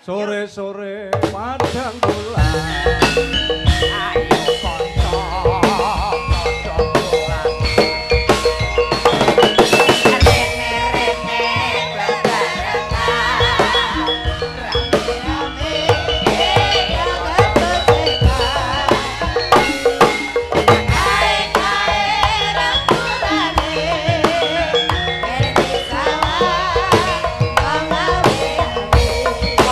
Sore-sore padang bulan. Ayo kanca padha dolan. Rene-rene bebarengan. Rame-rame ya kebekan. Kae-kae rambutane ngerti sawah pengawe-awe. Kaya-kaya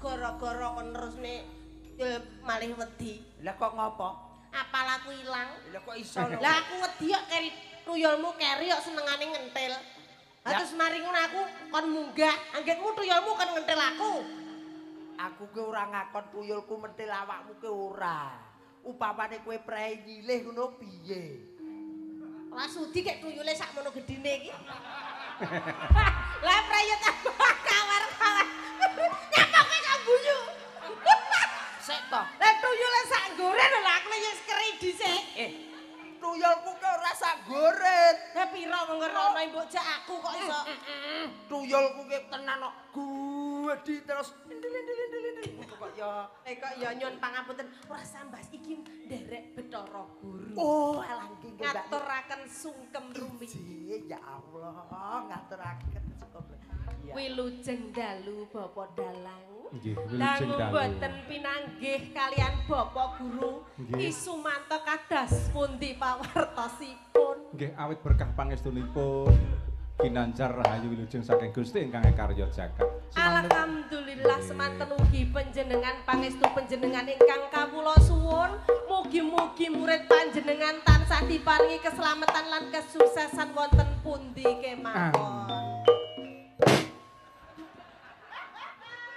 gara-gara kon terusne malih wedi. Lah kok ngopo? Apal aku ilang. Lah kok iso? Lah aku wedi kok keri tuyulmu keri kok senengane ngentil. Lah terus mari ngono aku kon munggah, anggitmu tuyulmu kon ngentil aku. Aku ki ora ngakon tuyulku mentil awakmu ki ora. Upamane kowe prei nyilih ngono piye? Ora sudi kek tuyule sakmono gedine iki. Lah prayet kawar-kawar. Nyapa kowe kok guyu? Sik to. Lah tuyule sak goren lho aku wis keri dhisik. Tuyulku ki ora sak goret. Lah pira ngerono mbok jak aku kok iso. Tuyulku ki tenan kok gedhi terus kok ya nyun pangapunten ora sambas iki nderek Bathara Guru. Oh, alah nggih Mbak. Ngaturaken sungkem rumiyin. Ya Allah, ngaturaken sungkem. Wilujeng dalu Bapak Dalang. Nggih, wilujeng Dangu dalu. boten pinanggih kalian Bapak Guru. Nggih. Isumanto kadas pundi pawartosipun. Nggih, awit berkah pangestunipun kinanjar rahayu wilujeng saking Gusti ingkang karya jagat. Alhamdulillah semanten ugi panjenengan pangestu panjenengan ingkang kawula suwun. Mugi-mugi murid panjenengan tansah diparingi keselamatan lan kesuksesan wonten pundi kemawon.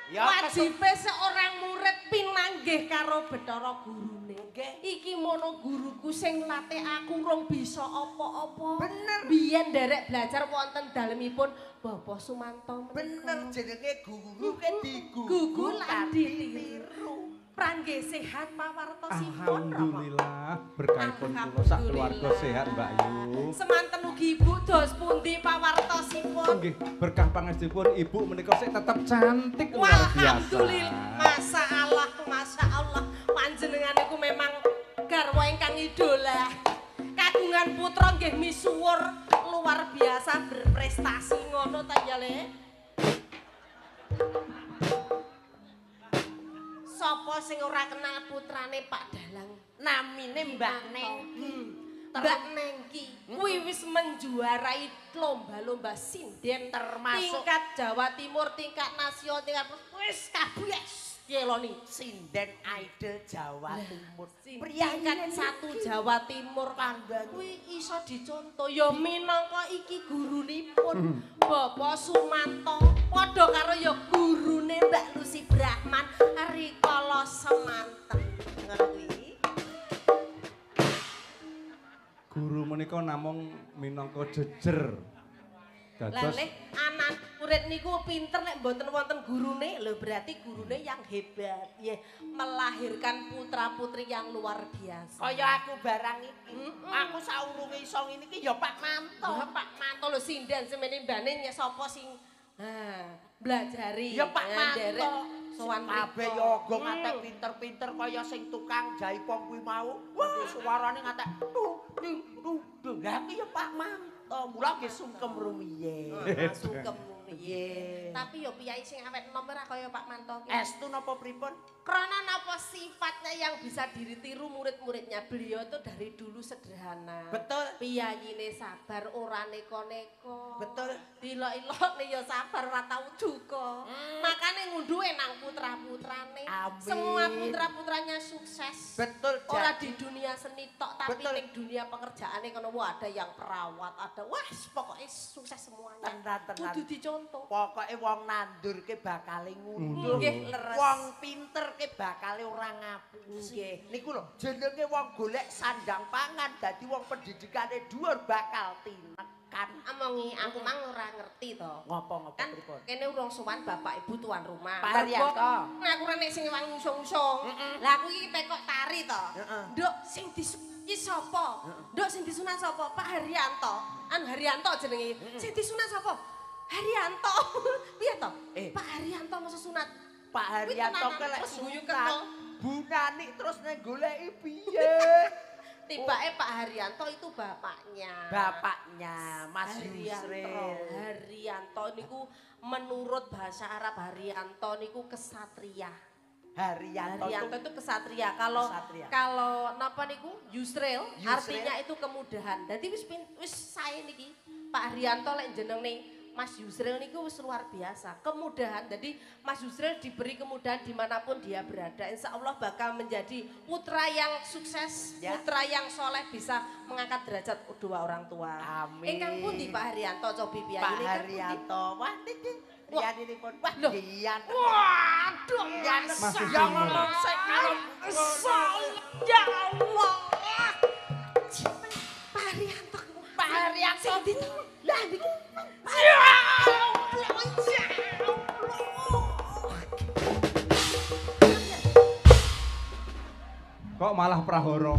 Ya Wajibe seorang murid pinanggih karo Bathara Gurune. Iki mono guruku sing latih aku rong bisa apa-apa. Bener. Biyen nderek belajar wonten dalemipun Bapak Sumanto. bener jenenge guru ke Gugu lan ditiru. Prangge sehat pawartosipun. Alhamdulillah, berkahipun kula sak keluarga sehat Mbak Yu. Semanten ugi Ibu dos pundi pawartosipun. Nggih, berkah pangestunipun Ibu menika sik tetep cantik luar biasa. Alhamdulillah, Masya Allah, panjenengan iku memang garwa ingkang idola. Kagungan putra nggih misuwur luar biasa berprestasi ngono ta ya Le? Sapa sing ora kenal putrane Pak Dalang? Namine Mbak Neng. Mbak Nengki kuwi wis menjuarai lomba-lomba sinden Termasuk tingkat Jawa Timur, tingkat nasional, tingkat wis kabeh dieloni. sinden idol Jawa Timur. Tingkat satu Jawa Timur kuwi iso dicontoh ya minangka iki gurunipun Bapak Sumanto padha karo ya gurune Mbak Lucy Brahman rikala semanten. Ngono kuwi. Guru menika namung minangka jejer. Dados Lah anak murid niku pinter nek mboten wonten gurune, lho berarti gurune yang hebat. Nggih, melahirkan putra-putri yang luar biasa. Kaya aku barang iki. Aku saurunge iso ngene iki ya Pak Manto. Ya Pak Manto lho sinden semene mbane sapa sing blajari. Ya Pak Manto. Sowan kabeh yoga ngatek pinter-pinter kaya sing tukang jaipong kuwi mau. Wah, suarane ngatek tuh. Lah iki ya Pak Manto. Mula nggih sungkem rumiyin. Sungkem. piye. Tapi yo piyai sing awet enom ora kaya Pak Manto ki. Estu napa pripun? Karena napa sifatnya yang bisa ditiru murid-muridnya beliau itu dari dulu sederhana. Betul. Piyayine sabar ora neko-neko. Betul. Dilok-ilokne ya sabar ora tau duka. Makane ngunduhe nang putra-putrane. Amin. Semua putra-putranya sukses. Betul. Ora di dunia seni tok tapi Betul. ning dunia pekerjaane kono ada yang perawat, ada pokoknya sukses semuanya. Tenan. Kudu dicontoh. Pokoke wong nandur ke bakal ngunduh. Nggih, leres. Wong pinter ke bakal ora ngapusi. Nggih. Niku lho, jenenge wong golek sandang pangan, dadi wong pendidikane dhuwur bakal tinekan. Amongi aku mang ora ngerti to. Ngopo Kan pripun? kene urung sowan bapak ibu tuan rumah. Pak Haryanto. Nah, aku nek sing wangi usung-usung. Lah aku iki tekok tari to. Heeh. Nduk sing disuki sapa? Nduk sing disunat sapa? Pak Haryanto. Haryanto jenenge. Sing disunat sapa? Haryanto. Piye to? Eh. Pak Haryanto masa sunat. Pak Haryanto Kuwi ke lek terus guyu sunat. kena. Bu Nani terus nek goleki piye? Tibake Pak Haryanto itu bapaknya. Bapaknya Mas Yusril. Haryanto niku menurut bahasa Arab Haryanto niku kesatria. Haryanto Itu kesatria. Kalau Kesatria. kalau napa niku Yusril, Yusril. artinya itu kemudahan. Dadi wis sae niki Pak Haryanto lek jenenge Mas Yusril niku wis luar biasa. Kemudahan. Jadi Mas Yusril diberi kemudahan dimanapun dia berada. Insya Allah bakal menjadi putra yang sukses, Ya. putra yang soleh bisa mengangkat derajat kedua orang tua. Amin. Ingkang pundi Pak Haryanto cobi piye Pak Haryanto. Wah niki riyaninipun. Wah Loh. riyan. Waduh, Ya Masih yang bingung. ngomong sik kalau Ya Allah. Pak Haryanto. Pak Haryanto. Sing di lah niki. Ya Kok malah prahara?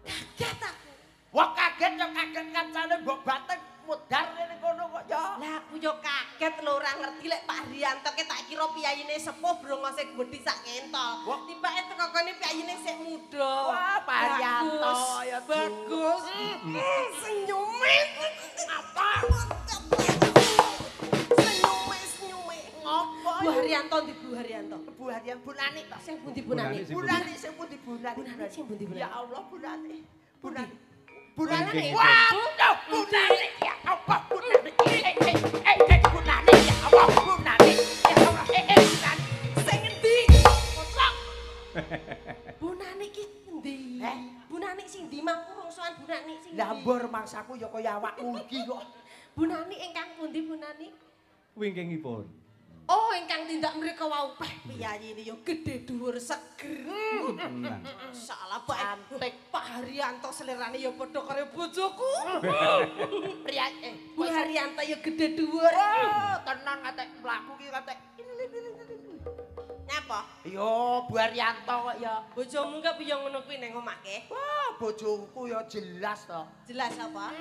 Kaget aku. Wah kaget ya kaget kancane mbok bateng mudar ngene kono kok ya. Lah aku yo kaget lho ora ngerti lek Pak Haryanto ke tak kira piyayine sepuh brongose gedhi sak kentol. Wah. Tibake teko kene piyayine sik muda. Wah, Pak Haryanto, ya bagus. Senyume. Apa? Senyume. Ngopo? Bu Haryanto ndi Bu Haryanto? Bu Haryan Bu Nani to. Sing pundi Bu Nani? Bu Nani. Bu Nani sing pundi Bu Nani? Bu Nani sing pundi Bu Nani? Ya Allah Bu Nani. Bu Pundi? Nani. Bu Nani. Nani. Waduh, Bu Nani. Ya Allah Bu Nani. Bu Nani. Ya Allah Bu Nani. Ya Allah Bu Nani. Sing endi? Kosong. Bu Nani ki endi? Bu Nani sing ndi mangku rongsoan Bu Nani sing. Lah mbor mangsaku ya kaya awakmu iki kok. Bu Nani ingkang pundi Bu Nani? Wingkingipun. Oh, ingkang tindak mriko wau piyayine ya gedhe dhuwur seger. Tenang. Salah cantik Pak Haryanto selerane ya padha karo bojoku. Priya Bu Haryanto ya gedhe dhuwur. Oh, tenang katek mlaku ki katek. Nyapa? Yo Bu Haryanto kok ya. Bojomu ka piye ngono kuwi ning omahke? Wah, bojoku ya jelas to. Jelas apa?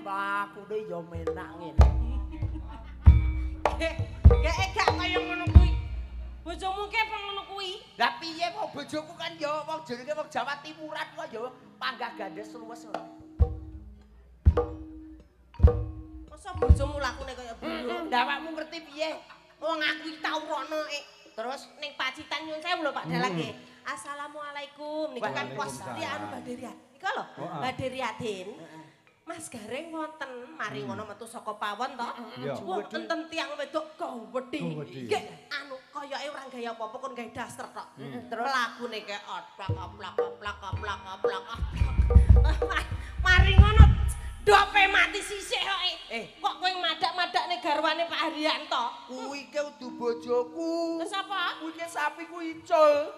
Mlakune ya menak ngene. Gak kaya ngono kuwi. Bojomu ke apa ngono kuwi? Lah piye kok bojoku kan ya wong jenenge wong Jawa Timuran kok ya panggah gandes luwes ora. Masa bojomu lakune kaya burung? Lah awakmu ngerti piye? Wong aku iki tau rono Terus ning Pacitan nyun sewu lho Pak Dalake. Assalamualaikum. Niku kan pos Waalaikumsalam. di anu Badhe Riyadin. Niku lho, Oh, Badhe Riyadin. Mas Gareng wonten mari ngono metu saka pawon to. Iya. Wonten tiyang wedok gawedhi. Gawedhi. Nggih, anu koyoke ora gaya apa-apa kon gawe daster tok. Terus lagune kaya plak. Mari ngono dope mati sisih kok. Kok kowe madak-madakne garwane Pak Haryanto? kuwi ke udu bojoku. Terus apa? Kuwi ke sapi ku icul.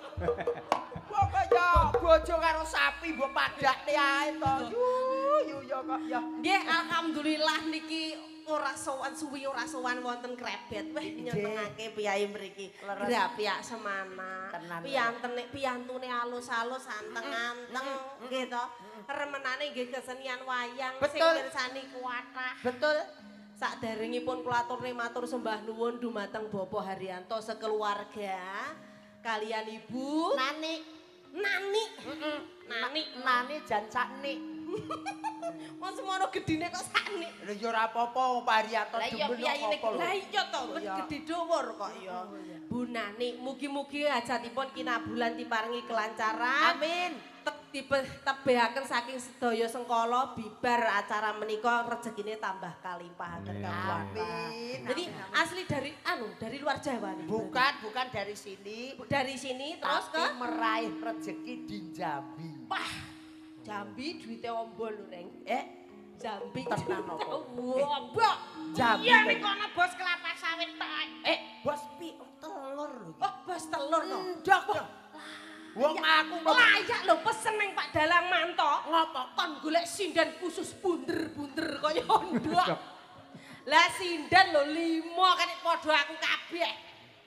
Kok kaya bojo karo sapi mbok padakne ae to. Yu ya kok ya. Nggih, alhamdulillah niki ora sowan suwi ora sowan wonten krebet. Weh nyenengake piyai mriki. Grapiak semana. Tenan. Piyantune alus-alus anteng-anteng nggih to. Remenane nggih kesenian wayang sing Betul. mirsani kuwathah. Betul. Saderengipun kula aturne matur sembah nuwun dumateng Bapak Haryanto sekeluarga kalian Ibu Nani. Nani. Nani. Nani jan saknik. Wong semono gedine kok sakne. Lha ya ora apa-apa, Pak Haryanto Lah iya demen piyayine apa-apa. lah iya to gedhe dhuwur kok ya. Bu Nani, mugi-mugi hajatipun kinabulan diparingi kelancaran. Amin. Tebehaken saking sedaya sengkala bibar acara menika rezekine tambah kalimpahaken kawula. Amin. Jadi asli dari luar Jawa nih. Bukan dari sini. Dari sini terus Tapi ke meraih rezeki di Jambi. Wah, Jambi duwite ombo lho, Neng. Jambi. Tenan apa? Wah, Mbak. Jambi. Iya nek kono bos kelapa sawit tok. Bos telur lho. Oh, bos telur to. Ndok. Wong aku kok layak lho pesen ning Pak Dalang Manto. ngopo? Kon golek sindan khusus bunder-bunder kaya ndok. Lah sindan lho 5 kan padha aku kabeh.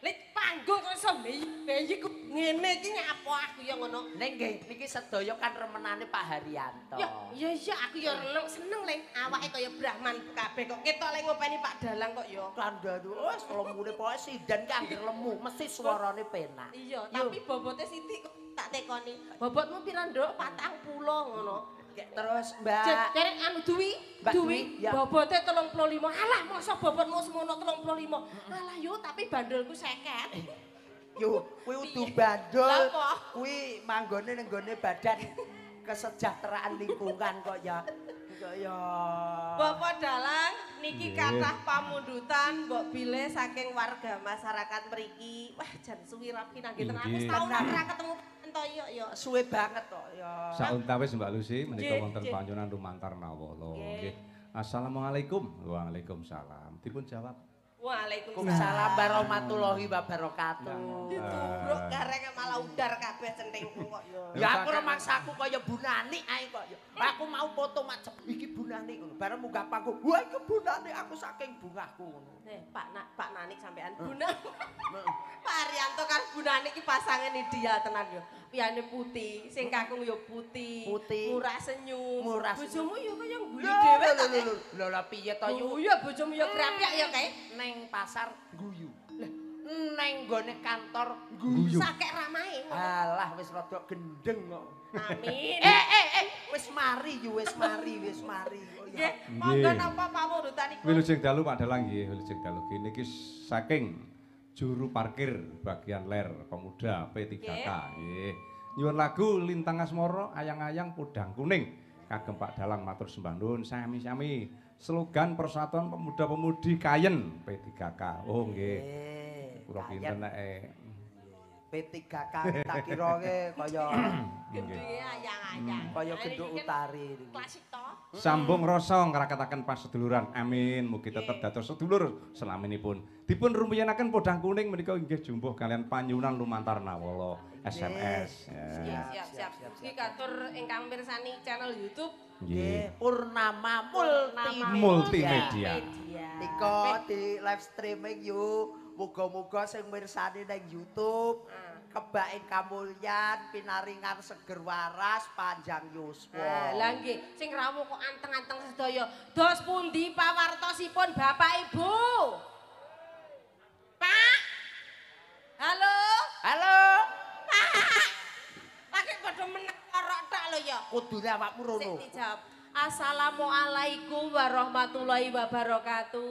Lek panggung kok iso mbeyi ku ngene iki nyapa aku ya ngono. Ning nggih niki sedaya kan remenane Pak Haryanto. Ya, iya aku ya seneng leng awake kaya Brahman kabeh kok ketok lek ngopeni Pak Dalang kok ya. Kandhane wis lemune pokoke sidan ki anggere lemu, mesti suarane penak. Iya, tapi bobote sithik kok tak tekoni. Bobotmu pira, Nduk? 40 ngono. Terus Mbak Derek anu Duwi, Mbak Dwi, ya. bobote 35. Alah, masa bobotmu semono 35. Alah yo, tapi bandulku 50. Yo, kuwi udu Lah bandul. apa? Kuwi manggone ning gone badan kesejahteraan lingkungan kok ya. Kok ya. Bapak Dalang niki kathah pamundutan mbok bilih saking warga masyarakat mriki. Wah, jan suwi rapi nangge tenan. Wis taun ora ketemu ento yo. Suwe banget kok ya. Sauntawis Mbak Lucy menika Nggih, wonten nggih. panjenengan lumantar nawala. Nggih. Nggih. Assalamualaikum. Waalaikumsalam. Dipun jawab. Waalaikumsalam. Waalaikumsalam warahmatullahi wabarakatuh. Ditubruk gareng malah udar kabeh centengku kok yo. Ya aku remaksaku kaya Bu Nani ae kok ya. Aku mau foto macam iki Bu Nani ngono. Bareng munggah panggung, wah iki Bu Nani aku saking bungahku ngono. Pak Nanik sampean Buna. Pak Haryanto kan Bu Nanik iki pasangan ideal tenan yo. Piyane putih, sing kakung yo putih. Putih. Murah senyum. Murah senyum. Bojomu yo kaya guyu dhewe to. Lho lho piye to yo? Oh iya bojomu yo grapyak yo kae. Neng pasar guyu. Neng gone kantor Guyu. Sakek ramahe. alah wis rada gendeng kok. Amin. Wis mari yo, wis mari. Oh Nggih, ya. monggo napa pamundutanipun. Wilujeng dalu Pak Dalang nggih, wilujeng dalu niki saking juru parkir bagian ler pemuda P3K nggih. Nyuwun lagu Lintang Asmara ayang-ayang podang kuning kagem Pak Dalang matur sembah nuwun sami-sami. Slogan Persatuan Pemuda-Pemudi Kayen P3K. Oh nggih. Kula pinten nek P3K tak kira kaya Gendenge ayang-ayang. kaya genduk utari. Klasik to. sambung rasa ngraketaken paseduluran. Amin. Mugi tetep dados sedulur selaminipun. Dipun rumiyaken podang kuning menika inggih jumbuh kalian panyunan lumantar nawala SMS. Ya. Siap. Iki katur ingkang mirsani channel YouTube Nggih. Purnama Multimedia. Nika di live streaming yuk. Muga-muga sing mirsani nang YouTube kebain kamulyan, pinaringan seger waras, panjang yuswa. Lah nggih, sing rawuh kok anteng-anteng sedaya. Dos pundi pawartosipun Bapak Ibu? Pak? Halo? Halo. Lagi padha meneng korok tok lho ya. Kudune awakmu rono. Sik dijawab. Assalamualaikum warahmatullahi wabarakatuh.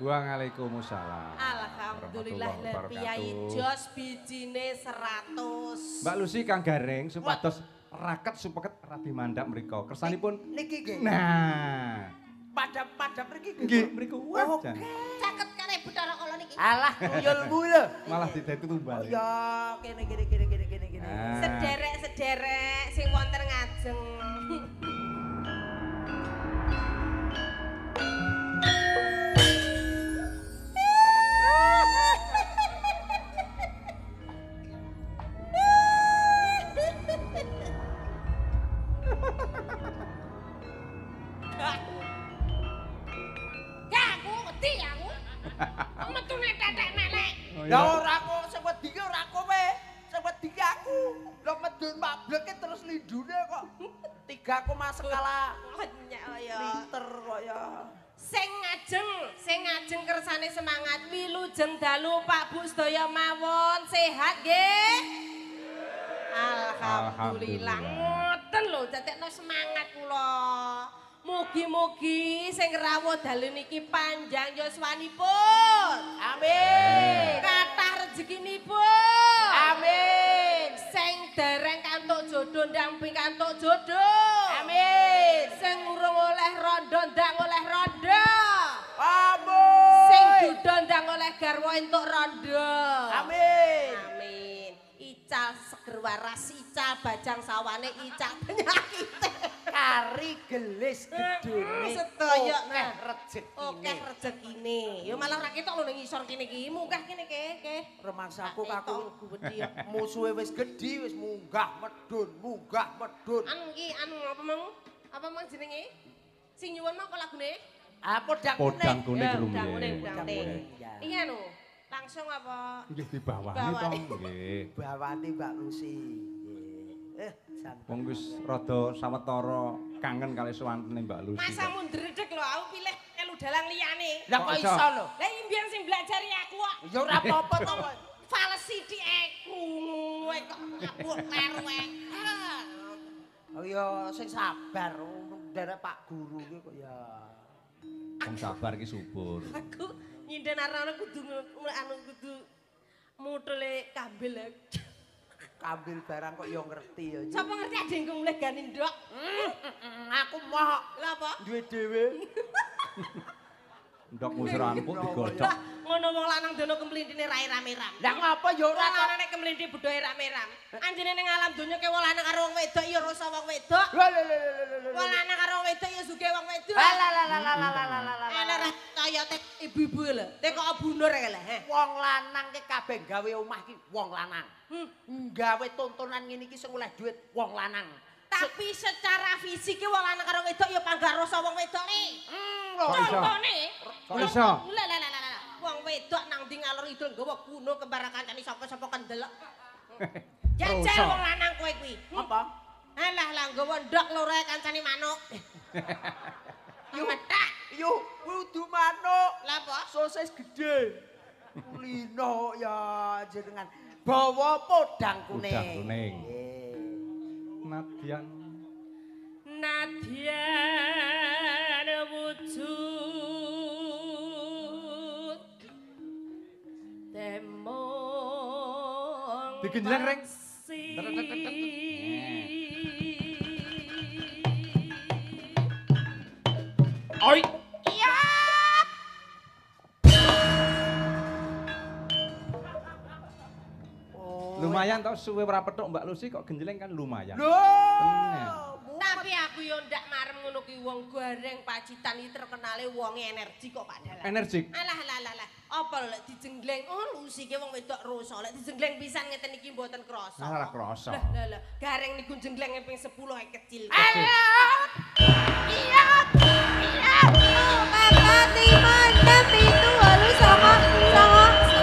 Waalaikumsalam. Alhamdulillah Warahmatullahi Piyai wabarakatuh. jos bijine 100. Mbak Lucy Kang Gareng supados raket supeket radi mandhap mriku. Kersanipun Niki nggih. nah. Padhap mriki Nggih mriku wah jan. Caket kare Bathara Kala niki. Alah kuyulmu lho. Malah didadi tumbal. Ya kene. Ah. Sederek sing wonten ngajeng. Ya ora kok sing wedi ki ora kowe. Sing wedi ki aku. Lah medun mableke terus lindune kok 3, skala liter kok ya. Sing ngajeng kersane semangat wilujeng dalu Pak Bu sedaya mawon sehat nggih. Alhamdulillah. Alhamdulillah. Ngoten lho lho dadekno semangat kula. Mugi-mugi sing rawuh dalu niki panjang yuswanipun. Amin. Kathah rezekinipun. Amin. Sing dereng kantuk jodoh ndang pikantuk jodoh. Amin. Sing urung oleh rondo ndang oleh rondo. Amin. Sing duda ndang oleh garwa entuk rondo. Amin. Amin. Ical seger waras, ical bajang sawane, ical penyakit. Kari gelis gedene Sedaya akeh rezekine. Akeh rezekine. Ya malah ra ketok lho ning ngisor kene iki. Munggah kene ke. Rumangsaku kaku musuhe wis gedhi wis munggah medun. Anu iki apa mang? Apa mang jenenge? Sing nyuwun mau lagune? Podang Podang kuning Ya, rumye. podang kuning. Ya. Iya anu. Langsung apa? Nggih dibawahi Bawahi. to, nggih. Bawani Mbak Lucy. Santai. Wong wis rada sawetara kangen kali sewantene Mbak Lucy. Masa mundredeg lho aku pilih elu dalang liyane. Lah kok iso lho? Lah imbian sing blajari aku kok. Ya ora apa-apa to. Fales sithik aku kok ngabuk terwe. Oh ya sing sabar nderek Pak Guru ki kok ya. Wong sabar ki subur. Aku nyinden arane kudu kudu mutule kambil. Kambil barang kok ya ngerti ya. Sapa ngerti adengku mulih gani ndok? Aku moh Lah apa? duwe dhewe. Ndok musuranku digocok. Lah ngono wong lanang dono kemlintine rai rame-ram. Lah ngapa ya ora Ora ana nek kemlinti budaya rame-ram. Anjene ning alam donya ke wong lanang karo wong wedok ya rasa wong wedok. Wong lanang karo wong wedok ya sugih wong wedok. Ana ra kaya tek ibu-ibu lho. Tekok bunur lho. Wong lanang ki kabeh gawe omah ki wong lanang. Gawe tontonan ngene iki sing oleh dhuwit wong lanang. Tapi secara fisik ki wong lanang karo wedok ya panggah rasa wong wedok nih. Kok iso? Contone. Kok iso? Lah. Wong wedok nang ndi ngalor idul nggawa kuno kembar kancane sapa-sapa kendelok. Jajal wong lanang kowe kuwi. Apa? Alah lah nggawa ndok loro kancane manuk. Yo metak. Yo kudu manuk. Lah apa? Sosis gede. Kulino ya jenengan. Bawa podang kuning. Podang kuning. Nadyan wujud temong Digenjleng, Reng. Oi. Iya. Lumayan tau suwe ora petuk Mbak Lucy kok genjleng kan lumayan. Loh. Tapi aku yo ndak marem ngono ki wong goreng pacitan iki terkenale wonge energi kok Pak Dalan. Energik. Alah. Apa lek dijenggleng? Oh, Lucy ki wong wedok rosa. Lek dijenggleng pisan ngeten iki mboten krasa. Ora krasa. Lah. Gareng niku jenglenge ping 10 ae kecil. Iya. Kakak 5, 6, 7, 8,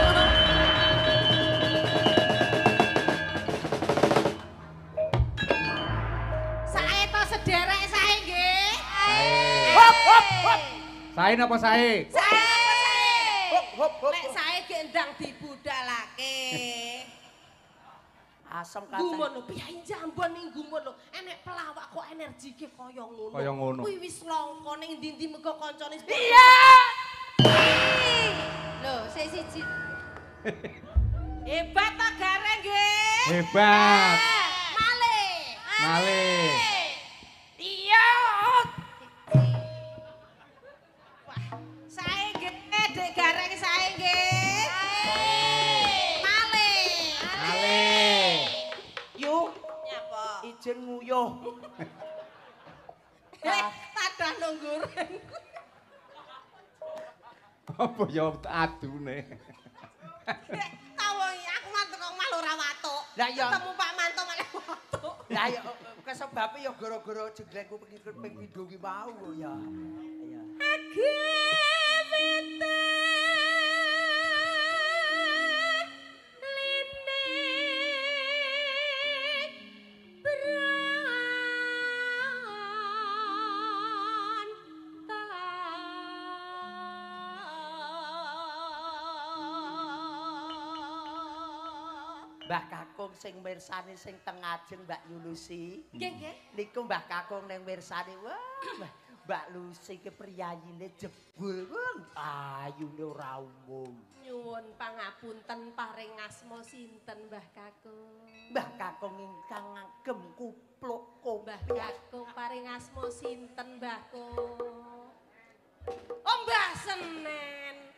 9. Sae to sederek sae nggih. Hop. Sae napa sae? Hop. Lek sae gendang dibudalake. Asam kacang. Gumun lho, piye jambon ning gumun lho. Enek pelawak kok energike kaya ngono. Kaya ngono. Kuwi wis langka ning ndi-ndi mergo kancane. Iya. Loh, siji. Hebat ta gareng nggih. Hebat. Malih. Iya. Wah, sae nggih, Dek gareng sae nggih. Malih. Yuk, Nyapa? ijen nguyuh. Tadah nunggur. Apa ya adune? Tahu aku mantuk kok malah ora watuk. Lah iya. Ketemu Pak Manto malah watuk. Lah ya kesebabe ya gara-gara jenglengku ping pindho ki mau ya. Iya. Mbah Kakung sing mirsani sing teng ajeng Mbak Yulusi. Nggih, nggih. Niku Mbah Kakung ning mirsani. Wah, Mbak Lucy ke priyayine jebul. Ayune ora umum. Nyuwun pangapunten paring asma sinten Mbah Kakung? Mbah Kakung ingkang ngagem kupluk Mbah Kakung paring asma sinten Mbah Kung? Oh Mbah Senen.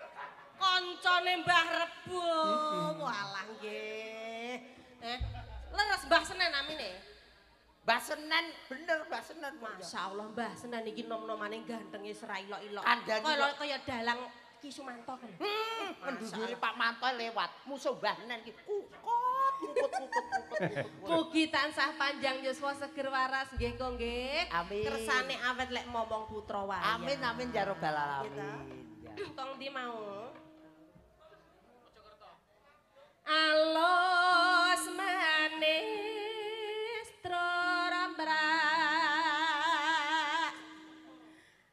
Kancane Mbah Rebo. Walah nggih. Leres Mbah Senen namine. Mbah Senen, bener Mbah Senen. Masyaallah Mbah Senen iki nom-nomane gantenge sera ilok-ilok. Kandhane Kaya dalang Ki Sumanto kan. Menduduri Pak Manto lewat. Musuh Mbah Senen iki kukut. Mugi tansah panjang yuswa seger waras nggih kok nggih. Amin. Kersane awet lek momong putra wae. Amin amin ya rabbal alamin. Tong ndi mau? Alos manis trorambra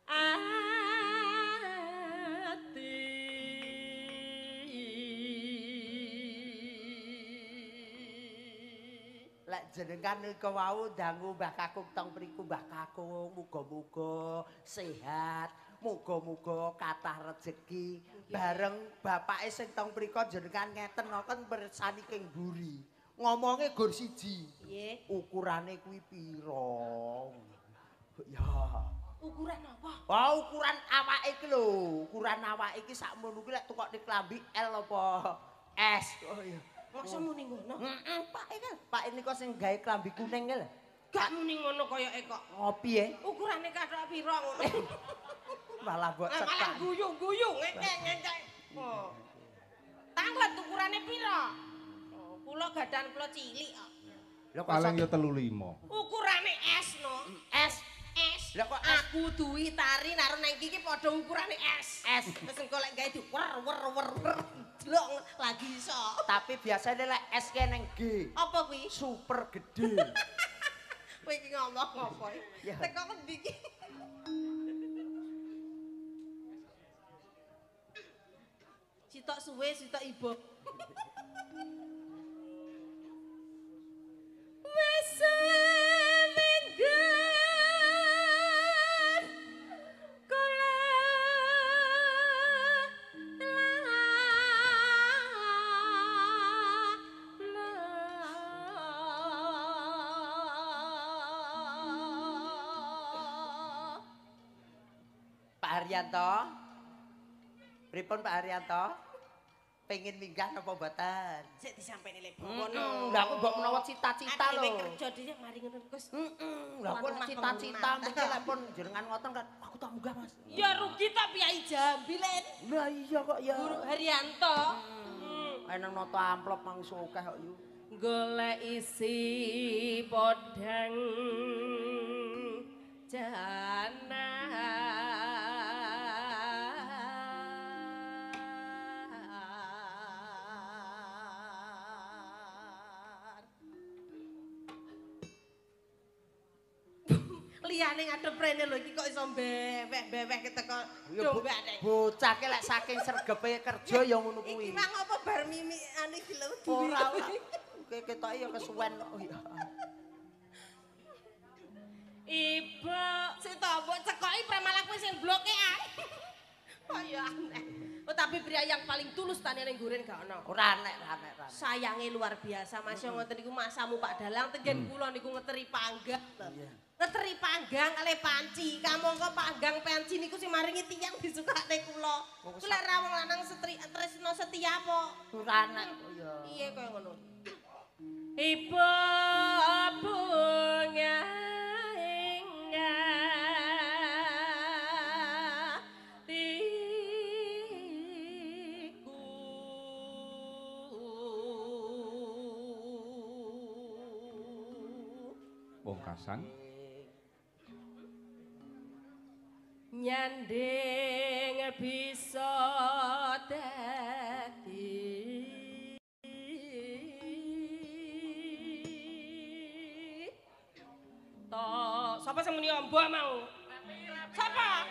ati Lek jenengan niku wau dangu Mbah Kakung teng mriku Mbah Kakung muga-muga sehat, muga-muga kathah rejeki bareng bapake sing teng mriku jenengan ngeten ngoten bersani king mburi. Ngomonge gur siji. Nggih. Ukurane kuwi pira? Ya. Ukuran apa? Wah, ukuran awake iki lho. Ukuran awake iki sakmono kuwi lek tukokne klambi L apa S. Oh iya. Masa muni ngono? Heeh, Pak iki. Pak niku sing gawe klambi kuning lho. Gak muni ngono koyoke kok. Ngopi ya. Ukurane kathok pira ngono? Malah buat Malah cetak. guyu-guyu ngekek. Oh. Tanglet ukurane pira? Oh, kula gadan kula cilik kok. Lho kok Paling yo 35. Ukurane S no. S. S. Lah kok aku duwi tari naro nang iki padha ukurane S. S. Wis engko lek gawe di wer blok lagi iso. Tapi biasanya lek S ke neng G. Apa kuwi? Super gede. Kowe iki ngomong apa? Ya. Teko ngendi iki? Sitok suwe, sitok ibu. Wis minggat kula Pak Haryanto. Pripun Pak Haryanto? Pengen minggah napa mboten? sik disampeni lek Ngono. Lah aku mbok menawa cita-cita lho. Dhewe kerja dhewe mari ngono Gus. Lah pun cita-cita mungkin lek pun jenengan ngoten kan aku tak munggah Mas. Ya rugi ta piyai Jambi Len. Lah iya kok ya. Guru Haryanto. Eneng nota amplop mangsa akeh kok yo. Golek isi podhang jana. Liyane ngadep rene lho iki kok iso mbewek-mbewek keteko dombek nek. Bocah ki lek saking sregepe kerja ya ngono kuwi. Iki mang apa bar mimi anu iki lho. Ora ora. Ketoke ya kesuwen kok ya. Ibu, sing to mbok cekoki premalah kuwi sing blokean. Oh ya aneh. Oh tapi pria yang paling tulus tane ning guren gak ono. Ora enek, ora enek. Sayange luar biasa Mas yo ngoten niku masamu Pak Dalang tengen kula niku ngeteri panggang. Ngeteri panggang kali panci. Kamangka panggang panci niku sing maringi tiyang disukane kula. Kula ra wong lanang tresno setia apa? Ora enek kok ya. Iya kaya ngono. Ibu bunga Pungkasan nyanding bisa dadi to sapa sing muni ombo mau sapa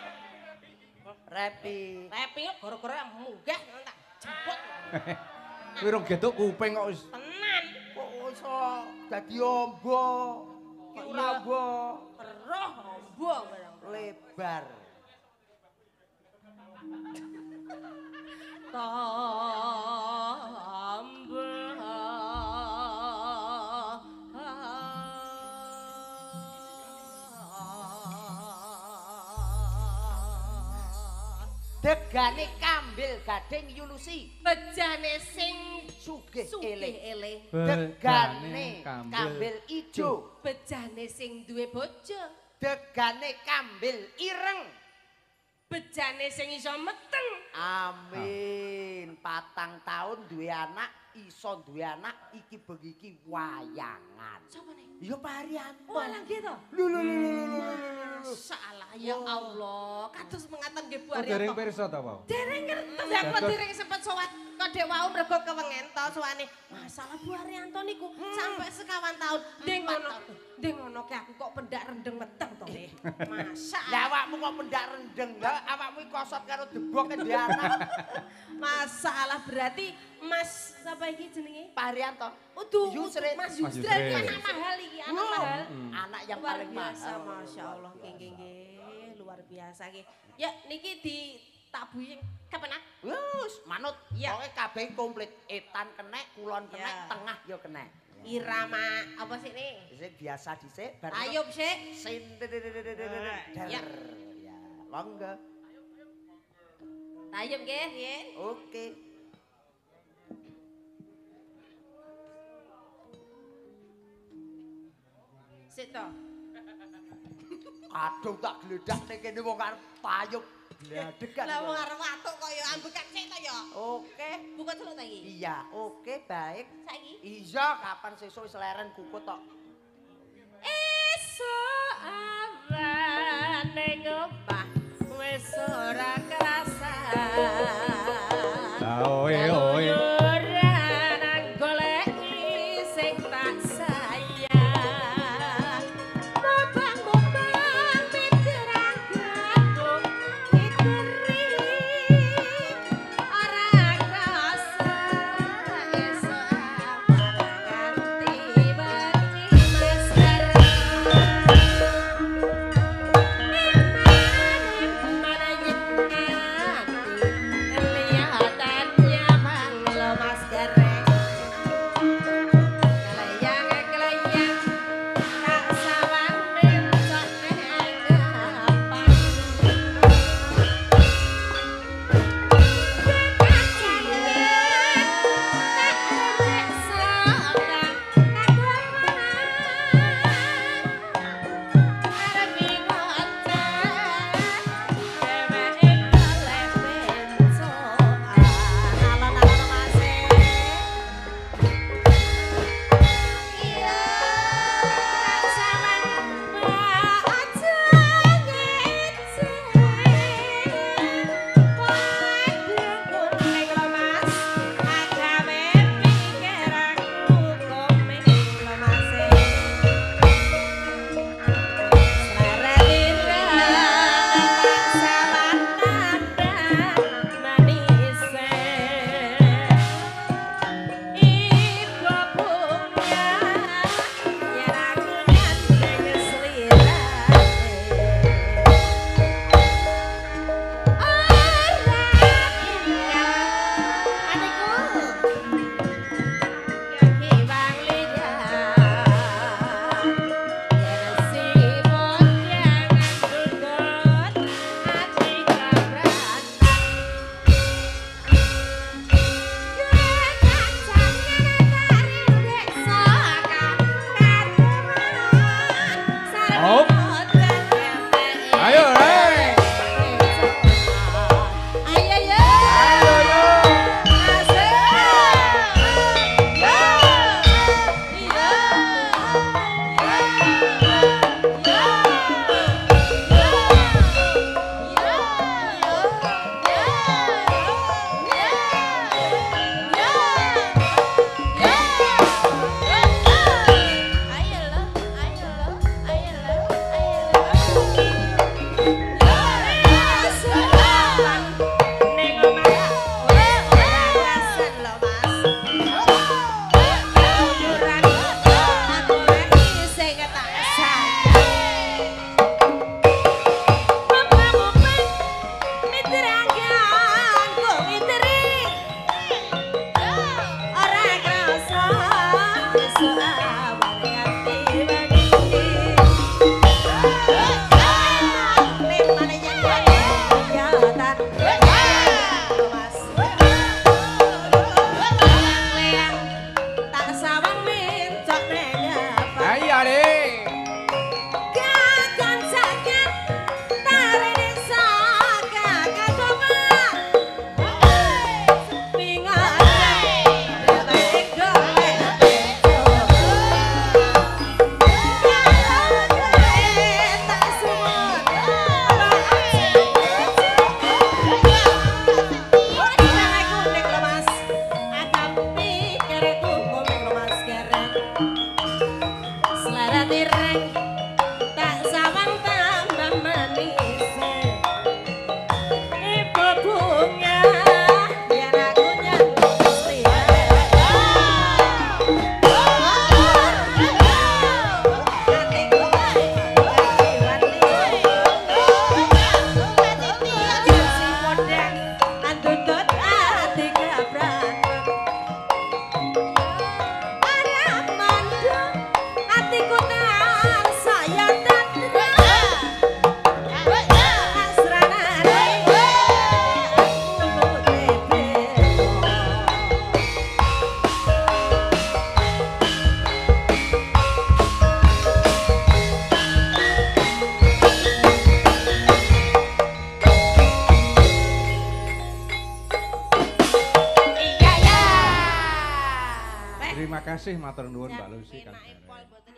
Repi. Repi gara-gara munggah tak jebot kuwi rong geduk kuping kok wis tenan iso dadi ombo. Ki ora ombo. Roh ombo barang. Lebar. Degane kambil gading yulusi. Bejane sing Sugih ele. Degane kambil ijo. Bejane sing duwe bojo. Degane kambil ireng. Bejane sing iso meteng. Amin. 4 tahun duwe anak, iso duwe anak iki begiki wayangan. Sapa nih? Ya Parianto. Oh, alah nggih to. Masalah ya Allah. Kados mengaten nggih Bu Oh, dereng Aryanto. pirsa ta, Pak? Dereng ngertos aku dereng sempat sowat kodhe wau mergo kewengen to suwane. Masalah Bu Aryanto niku sampai sekawan tahun. Ndeng ngono ki aku kok pendak rendeng meteng to nggih. Masa. Lah awakmu kok pendak rendeng, lah awakmu kosot karo deboke ndek anak. Masalah berarti Mas sapa iki jenenge? Parianto. Udu Yusrin. Mas Mas Yusrin Yusrin. iki anak mahal iki, anak mahal. Anak yang Luar paling biasa, mahal. Masya Allah, nggih, luar biasa nggih. Ya, niki ditabuhi kepenak. Wus, manut. Ya. Pokoke kabeh komplit. Etan kenek, kulon kenek, Ya. tengah yo kenek. Irama apa sih ini? Dhisik biasa dhisik bar Ayub sih. sin. Ya. Ya, monggo. Ayub nggih, nggih. Oke. Sik to. Aduh tak gledak ning kene wong arep tayub. Gladegan. Lah wong arep watuk kaya ambekan sik to ya. Oke. Buka celuk ta iki? Iya, oke baik. Saiki. Iya, kapan sesuk wis leren kukut tok. Esuk awane ngopah wis ora kerasa. Oe oe. Ora nang goleki sing tak sayang. Mobang-mobang pikiran aku iteri. Ora kerasa esuk nganti bengi mesra. Mana kasih matur nuwun Mbak Lucy kan. Enake pol mboten